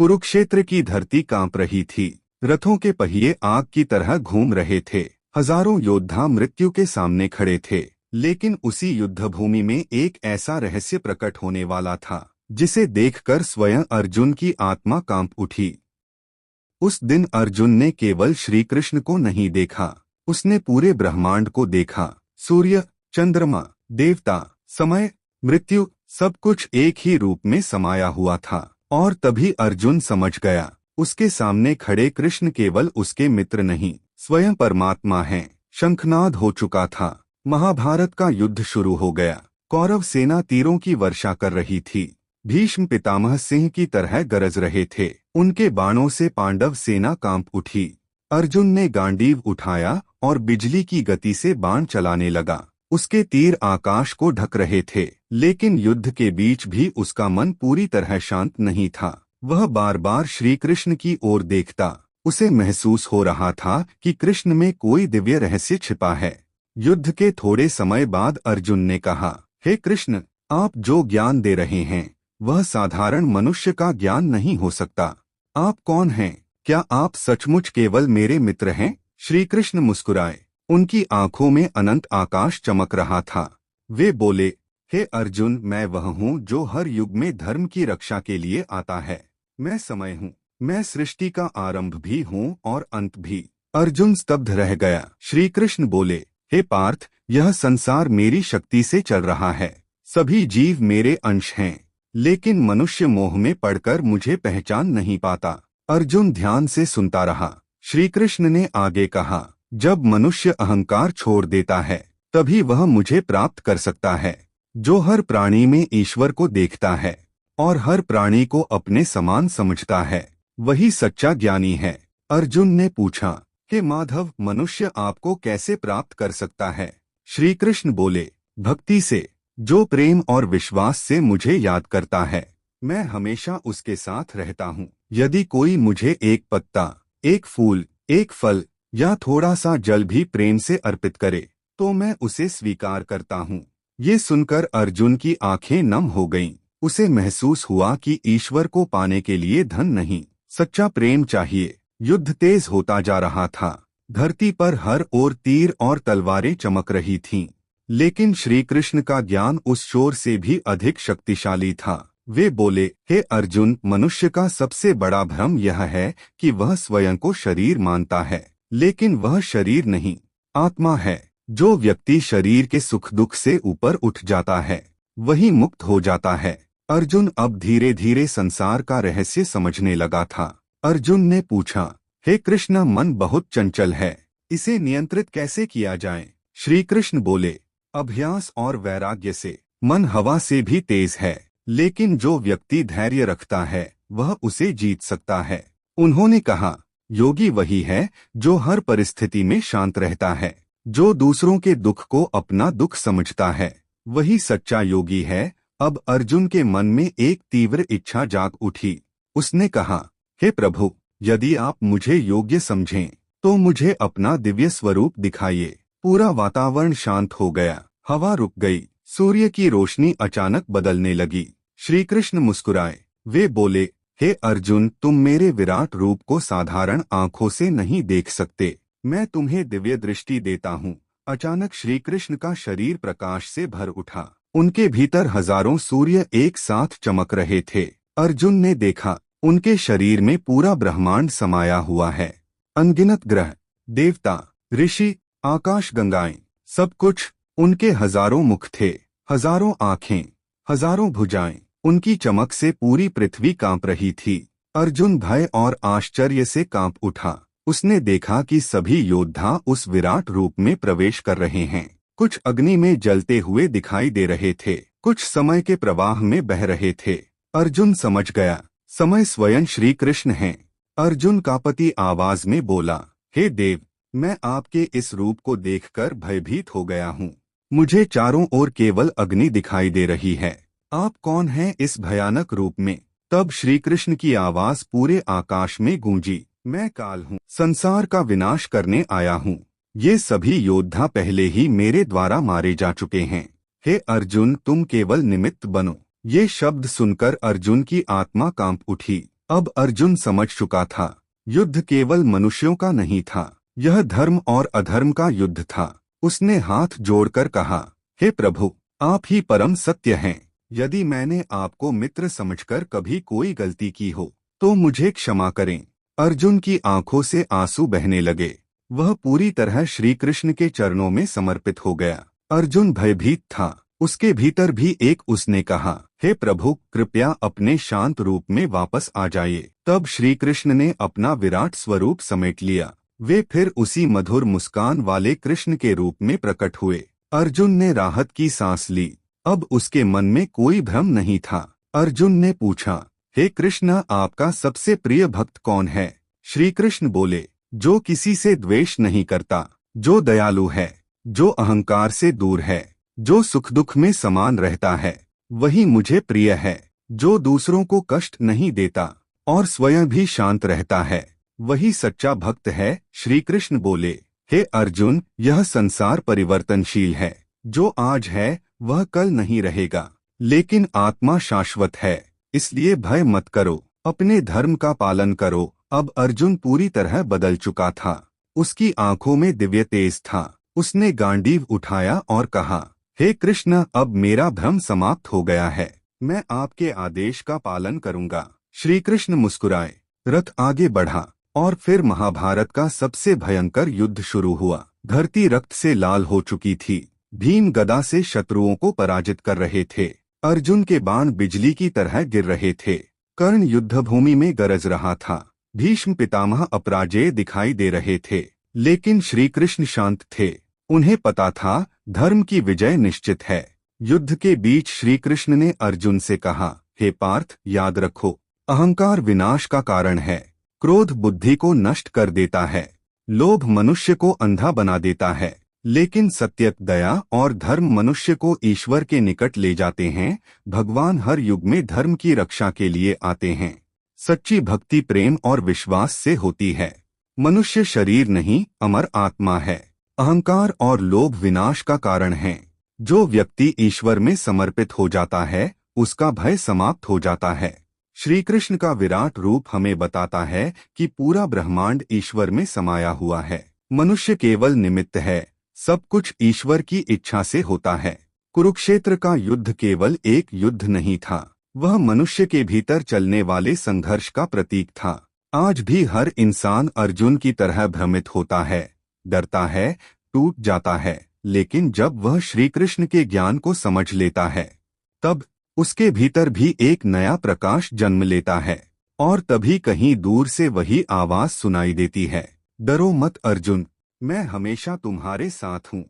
कुरुक्षेत्र की धरती कांप रही थी। रथों के पहिए आग की तरह घूम रहे थे। हजारों योद्धा मृत्यु के सामने खड़े थे। लेकिन उसी युद्धभूमि में एक ऐसा रहस्य प्रकट होने वाला था जिसे देखकर स्वयं अर्जुन की आत्मा कांप उठी। उस दिन अर्जुन ने केवल श्री कृष्ण को नहीं देखा, उसने पूरे ब्रह्मांड को देखा। सूर्य, चंद्रमा, देवता, समय, मृत्यु, सब कुछ एक ही रूप में समाया हुआ था। और तभी अर्जुन समझ गया, उसके सामने खड़े कृष्ण केवल उसके मित्र नहीं, स्वयं परमात्मा हैं। शंखनाद हो चुका था। महाभारत का युद्ध शुरू हो गया। कौरव सेना तीरों की वर्षा कर रही थी। भीष्म पितामह सिंह की तरह गरज रहे थे। उनके बाणों से पांडव सेना कांप उठी। अर्जुन ने गांडीव उठाया और बिजली की गति से बाण चलाने लगा। उसके तीर आकाश को ढक रहे थे। लेकिन युद्ध के बीच भी उसका मन पूरी तरह शांत नहीं था। वह बार बार श्री कृष्ण की ओर देखता। उसे महसूस हो रहा था कि कृष्ण में कोई दिव्य रहस्य छिपा है। युद्ध के थोड़े समय बाद अर्जुन ने कहा, हे कृष्ण, आप जो ज्ञान दे रहे हैं वह साधारण मनुष्य का ज्ञान नहीं हो सकता। आप कौन हैं? क्या आप सचमुच केवल मेरे मित्र हैं? श्री कृष्ण मुस्कुराए। उनकी आंखों में अनंत आकाश चमक रहा था। वे बोले, हे अर्जुन, मैं वह हूँ जो हर युग में धर्म की रक्षा के लिए आता है। मैं समय हूँ। मैं सृष्टि का आरंभ भी हूँ और अंत भी। अर्जुन स्तब्ध रह गया। श्री कृष्ण बोले, हे पार्थ, यह संसार मेरी शक्ति से चल रहा है। सभी जीव मेरे अंश हैं। लेकिन मनुष्य मोह में पड़कर मुझे पहचान नहीं पाता। अर्जुन ध्यान से सुनता रहा। श्री कृष्ण ने आगे कहा, जब मनुष्य अहंकार छोड़ देता है तभी वह मुझे प्राप्त कर सकता है। जो हर प्राणी में ईश्वर को देखता है और हर प्राणी को अपने समान समझता है, वही सच्चा ज्ञानी है। अर्जुन ने पूछा, हे माधव, मनुष्य आपको कैसे प्राप्त कर सकता है? श्री कृष्ण बोले, भक्ति से। जो प्रेम और विश्वास से मुझे याद करता है, मैं हमेशा उसके साथ रहता हूँ। यदि कोई मुझे एक पत्ता, एक फूल, एक फल या थोड़ा सा जल भी प्रेम से अर्पित करे तो मैं उसे स्वीकार करता हूँ। ये सुनकर अर्जुन की आंखें नम हो गईं। उसे महसूस हुआ कि ईश्वर को पाने के लिए धन नहीं, सच्चा प्रेम चाहिए। युद्ध तेज होता जा रहा था। धरती पर हर ओर तीर और तलवारें चमक रही थीं। लेकिन श्री कृष्ण का ज्ञान उस शोर से भी अधिक शक्तिशाली था। वे बोले, हे अर्जुन, मनुष्य का सबसे बड़ा भ्रम यह है कि वह स्वयं को शरीर मानता है, लेकिन वह शरीर नहीं, आत्मा है। जो व्यक्ति शरीर के सुख दुख से ऊपर उठ जाता है वही मुक्त हो जाता है। अर्जुन अब धीरे धीरे संसार का रहस्य समझने लगा था। अर्जुन ने पूछा, हे कृष्ण, मन बहुत चंचल है, इसे नियंत्रित कैसे किया जाए? श्री कृष्ण बोले, अभ्यास और वैराग्य से। मन हवा से भी तेज है, लेकिन जो व्यक्ति धैर्य रखता है वह उसे जीत सकता है। उन्होंने कहा, योगी वही है जो हर परिस्थिति में शांत रहता है। जो दूसरों के दुख को अपना दुख समझता है वही सच्चा योगी है। अब अर्जुन के मन में एक तीव्र इच्छा जाग उठी। उसने कहा, हे प्रभु, यदि आप मुझे योग्य समझें तो मुझे अपना दिव्य स्वरूप दिखाइए। पूरा वातावरण शांत हो गया। हवा रुक गई। सूर्य की रोशनी अचानक बदलने लगी। श्री कृष्ण मुस्कुराए। वे बोले, हे अर्जुन, तुम मेरे विराट रूप को साधारण आंखों से नहीं देख सकते। मैं तुम्हें दिव्य दृष्टि देता हूँ। अचानक श्री कृष्ण का शरीर प्रकाश से भर उठा। उनके भीतर हजारों सूर्य एक साथ चमक रहे थे। अर्जुन ने देखा, उनके शरीर में पूरा ब्रह्मांड समाया हुआ है। अनगिनत ग्रह, देवता, ऋषि, आकाश गंगाएं, सब कुछ। उनके हजारों मुख थे, हजारों आंखें, हजारों भुजाएं। उनकी चमक से पूरी पृथ्वी कांप रही थी। अर्जुन भय और आश्चर्य से कांप उठा। उसने देखा कि सभी योद्धा उस विराट रूप में प्रवेश कर रहे हैं। कुछ अग्नि में जलते हुए दिखाई दे रहे थे, कुछ समय के प्रवाह में बह रहे थे। अर्जुन समझ गया, समय स्वयं श्री कृष्ण हैं। अर्जुन कांपती आवाज में बोला, हे देव, मैं आपके इस रूप को देखकर भयभीत हो गया हूँ। मुझे चारों ओर केवल अग्नि दिखाई दे रही है। आप कौन हैं इस भयानक रूप में? तब श्री कृष्ण की आवाज पूरे आकाश में गूंजी, मैं काल हूँ, संसार का विनाश करने आया हूँ। ये सभी योद्धा पहले ही मेरे द्वारा मारे जा चुके हैं। हे अर्जुन, तुम केवल निमित्त बनो। ये शब्द सुनकर अर्जुन की आत्मा कांप उठी। अब अर्जुन समझ चुका था, युद्ध केवल मनुष्यों का नहीं था, यह धर्म और अधर्म का युद्ध था। उसने हाथ जोड़कर कहा, हे प्रभु, आप ही परम सत्य हैं। यदि मैंने आपको मित्र समझकर कभी कोई गलती की हो तो मुझे क्षमा करें। अर्जुन की आंखों से आंसू बहने लगे। वह पूरी तरह श्री कृष्ण के चरणों में समर्पित हो गया। अर्जुन भयभीत था, उसके भीतर भी एक उसने कहा, हे प्रभु, कृपया अपने शांत रूप में वापस आ जाइए। तब श्री कृष्ण ने अपना विराट स्वरूप समेट लिया। वे फिर उसी मधुर मुस्कान वाले कृष्ण के रूप में प्रकट हुए। अर्जुन ने राहत की सांस ली। अब उसके मन में कोई भ्रम नहीं था। अर्जुन ने पूछा, हे कृष्ण, आपका सबसे प्रिय भक्त कौन है? श्री कृष्ण बोले, जो किसी से द्वेष नहीं करता, जो दयालु है, जो अहंकार से दूर है, जो सुख दुख में समान रहता है, वही मुझे प्रिय है। जो दूसरों को कष्ट नहीं देता और स्वयं भी शांत रहता है, वही सच्चा भक्त है। श्री कृष्ण बोले, हे अर्जुन, यह संसार परिवर्तनशील है। जो आज है वह कल नहीं रहेगा, लेकिन आत्मा शाश्वत है। इसलिए भय मत करो, अपने धर्म का पालन करो। अब अर्जुन पूरी तरह बदल चुका था। उसकी आंखों में दिव्य तेज था। उसने गांडीव उठाया और कहा, हे कृष्ण, अब मेरा भ्रम समाप्त हो गया है। मैं आपके आदेश का पालन करूंगा। श्री कृष्ण मुस्कुराए, रथ आगे बढ़ा और फिर महाभारत का सबसे भयंकर युद्ध शुरू हुआ। धरती रक्त से लाल हो चुकी थी। भीम गदा से शत्रुओं को पराजित कर रहे थे। अर्जुन के बाण बिजली की तरह गिर रहे थे। कर्ण युद्धभूमि में गरज रहा था। भीष्म पितामह अपराजेय दिखाई दे रहे थे, लेकिन श्री कृष्ण शांत थे। उन्हें पता था, धर्म की विजय निश्चित है। युद्ध के बीच श्री कृष्ण ने अर्जुन से कहा, हे पार्थ, याद रखो, अहंकार विनाश का कारण है। क्रोध बुद्धि को नष्ट कर देता है। लोभ मनुष्य को अंधा बना देता है, लेकिन सत्य, दया और धर्म मनुष्य को ईश्वर के निकट ले जाते हैं। भगवान हर युग में धर्म की रक्षा के लिए आते हैं। सच्ची भक्ति प्रेम और विश्वास से होती है। मनुष्य शरीर नहीं, अमर आत्मा है। अहंकार और लोभ विनाश का कारण है। जो व्यक्ति ईश्वर में समर्पित हो जाता है, उसका भय समाप्त हो जाता है। श्री कृष्ण का विराट रूप हमें बताता है कि पूरा ब्रह्मांड ईश्वर में समाया हुआ है। मनुष्य केवल निमित्त है। सब कुछ ईश्वर की इच्छा से होता है। कुरुक्षेत्र का युद्ध केवल एक युद्ध नहीं था, वह मनुष्य के भीतर चलने वाले संघर्ष का प्रतीक था। आज भी हर इंसान अर्जुन की तरह भ्रमित होता है, डरता है, टूट जाता है, लेकिन जब वह श्री कृष्ण के ज्ञान को समझ लेता है, तब उसके भीतर भी एक नया प्रकाश जन्म लेता है। और तभी कहीं दूर से वही आवाज सुनाई देती है, डरो मत अर्जुन, मैं हमेशा तुम्हारे साथ हूँ।